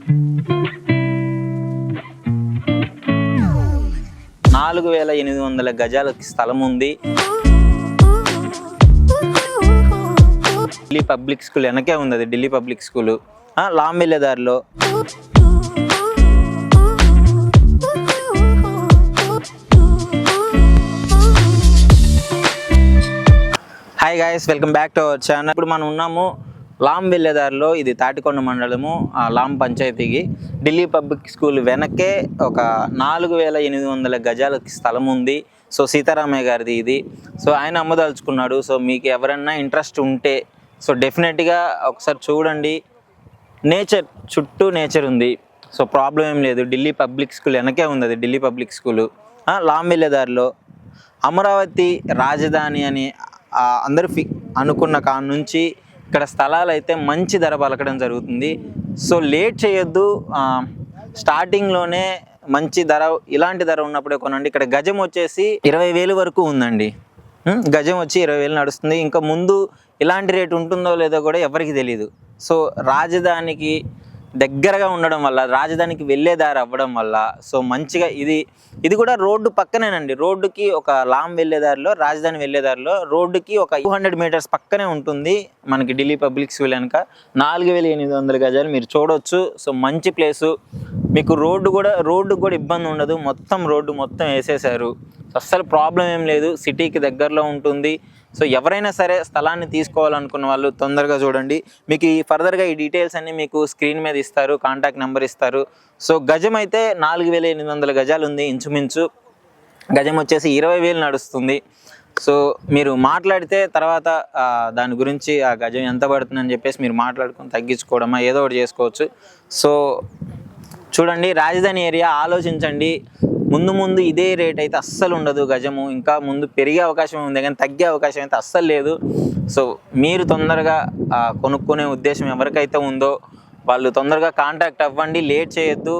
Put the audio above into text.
4800 గజాల స్థలం ఉంది. ఢిల్లీ పబ్లిక్ స్కూల్ వెనకే ఉంది, అది ఢిల్లీ పబ్లిక్ స్కూల్. లామ్ వెళ్ళే దారిలో. Hi guys, welcome back to our channel. ఇప్పుడు మనం ఉన్నాము లామ్ వెళ్ళేదారిలో. ఇది తాటికొండ మండలము, లామ్ పంచాయతీకి. ఢిల్లీ పబ్లిక్ స్కూల్ వెనకే ఒక 4800 గజాల స్థలం ఉంది. సో సీతారామయ్య గారిది ఇది. సో ఆయన అమ్మదలుచుకున్నాడు. సో మీకు ఎవరన్నా ఇంట్రెస్ట్ ఉంటే సో డెఫినెట్గా ఒకసారి చూడండి. నేచర్, చుట్టూ నేచర్ ఉంది. సో ప్రాబ్లం ఏం లేదు. ఢిల్లీ పబ్లిక్ స్కూల్ వెనకే ఉంది, అది ఢిల్లీ పబ్లిక్ స్కూలు. లామ్ వెళ్ళేదారిలో అమరావతి రాజధాని అని అందరూ అనుకున్న కాడ నుంచి ఇక్కడ స్థలాలు అయితే మంచి ధర పలకడం జరుగుతుంది. సో లేట్ చేయొద్దు, స్టార్టింగ్లోనే మంచి ధర, ఇలాంటి ధర ఉన్నప్పుడే కొనండి. ఇక్కడ గజం వచ్చేసి 20,000 వరకు ఉందండి. గజం వచ్చి 20,000 నడుస్తుంది. ఇంకా ముందు ఇలాంటి రేటు ఉంటుందో లేదో కూడా ఎవరికి తెలియదు. సో రాజధానికి దగ్గరగా ఉండడం వల్ల, రాజధానికి వెళ్ళే దారి అవ్వడం వల్ల సో మంచిగా ఇది కూడా రోడ్డు పక్కనేనండి. రోడ్డుకి ఒక లామ్ వెళ్ళేదారిలో, రాజధాని వెళ్ళేదారిలో రోడ్డుకి ఒక 200 మీటర్స్ పక్కనే ఉంటుంది మనకి ఢిల్లీ పబ్లిక్ స్కూల్ వెనక. 4800 గజాలు మీరు చూడవచ్చు. సో మంచి ప్లేసు. మీకు రోడ్డు కూడా ఇబ్బంది ఉండదు. రోడ్డు మొత్తం వేసేసారు. అస్సలు ప్రాబ్లం ఏం లేదు. సిటీకి దగ్గరలో ఉంటుంది. సో ఎవరైనా సరే స్థలాన్ని తీసుకోవాలనుకున్న వాళ్ళు తొందరగా చూడండి. మీకు ఫర్దర్గా ఈ డీటెయిల్స్ అన్నీ మీకు స్క్రీన్ మీద ఇస్తారు, కాంటాక్ట్ నెంబర్ ఇస్తారు. సో గజం అయితే 4800 గజాలు ఉంది ఇంచుమించు. గజం వచ్చేసి 20,000 నడుస్తుంది. సో మీరు మాట్లాడితే తర్వాత దాని గురించి ఆ గజం ఎంత పడుతుందని చెప్పేసి మీరు మాట్లాడుకొని తగ్గించుకోవడమా ఏదో ఒకటి చేసుకోవచ్చు. సో చూడండి, రాజధాని ఏరియా ఆలోచించండి. ముందు ఇదే రేట్ అయితే అస్సలు ఉండదు. గజము ఇంకా ముందు పెరిగే అవకాశం ఉంది, కానీ తగ్గే అవకాశం అయితే అస్సలు లేదు. సో మీరు తొందరగా కొనుక్కునే ఉద్దేశం ఎవరికైతే ఉందో వాళ్ళు తొందరగా కాంటాక్ట్ అవ్వండి, లేట్ చేయొద్దు.